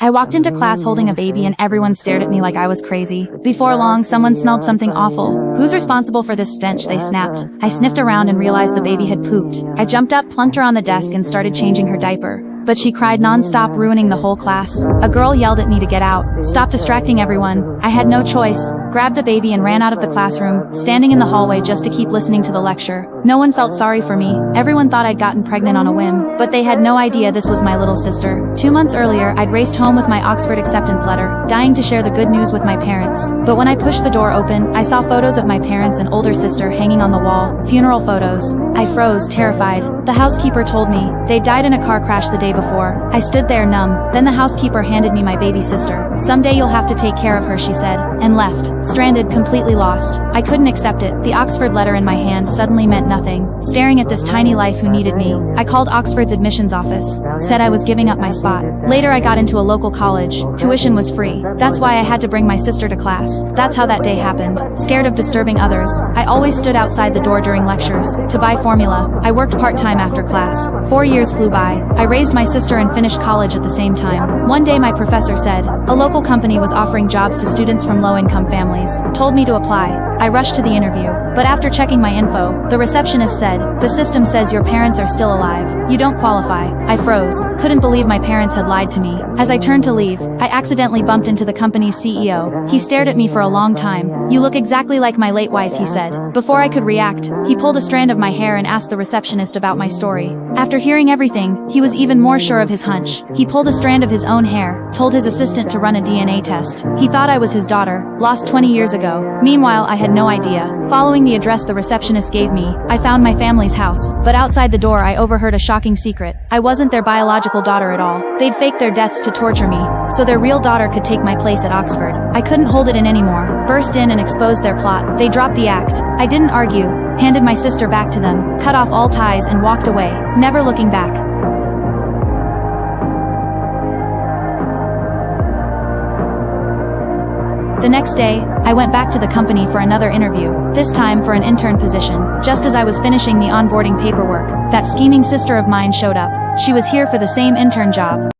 I walked into class holding a baby and everyone stared at me like I was crazy. Before long, someone smelled something awful. "Who's responsible for this stench?" they snapped. I sniffed around and realized the baby had pooped. I jumped up, plunked her on the desk and started changing her diaper. But she cried non-stop, ruining the whole class. A girl yelled at me to get out. "Stop distracting everyone." I had no choice, grabbed the baby and ran out of the classroom, standing in the hallway just to keep listening to the lecture. No one felt sorry for me. Everyone thought I'd gotten pregnant on a whim, but they had no idea this was my little sister. 2 months earlier, I'd raced home with my Oxford acceptance letter, dying to share the good news with my parents. But when I pushed the door open, I saw photos of my parents and older sister hanging on the wall, funeral photos. I froze, terrified. The housekeeper told me they died in a car crash the day before. I stood there numb. Then the housekeeper handed me my baby sister. "Someday you'll have to take care of her," she said, and left, stranded, completely lost. I couldn't accept it. The Oxford letter in my hand suddenly meant nothing, staring at this tiny life who needed me. I called Oxford's admissions office, said I was giving up my spot. Later I got into a local college. Tuition was free. That's why I had to bring my sister to class. That's how that day happened. Scared of disturbing others, I always stood outside the door during lectures, to buy formula. I worked part-time after class. 4 years flew by. I raised my sister and finished college at the same time. One day my professor said, a local company was offering jobs to students from low-income families. Told me to apply. I rushed to the interview. But after checking my info, the receptionist said, "The system says your parents are still alive. You don't qualify." I froze. Couldn't believe my parents had lied to me. As I turned to leave, I accidentally bumped into the company's CEO. He stared at me for a long time. "You look exactly like my late wife," he said. Before I could react, he pulled a strand of my hair and asked the receptionist about my story. After hearing everything, he was even more sure of his hunch. He pulled a strand of his own hair, told his assistant to run a DNA test. He thought I was his daughter, lost 20 years ago. Meanwhile, I had no idea. Following the address the receptionist gave me, I found my family's house. But outside the door I overheard a shocking secret. I wasn't their biological daughter at all. They'd faked their deaths to torture me, so their real daughter could take my place at Oxford. I couldn't hold it in anymore. Burst in and exposed their plot. They dropped the act. I didn't argue, handed my sister back to them, cut off all ties and walked away, never looking back. The next day, I went back to the company for another interview, this time for an intern position. Just as I was finishing the onboarding paperwork, that scheming sister of mine showed up. She was here for the same intern job.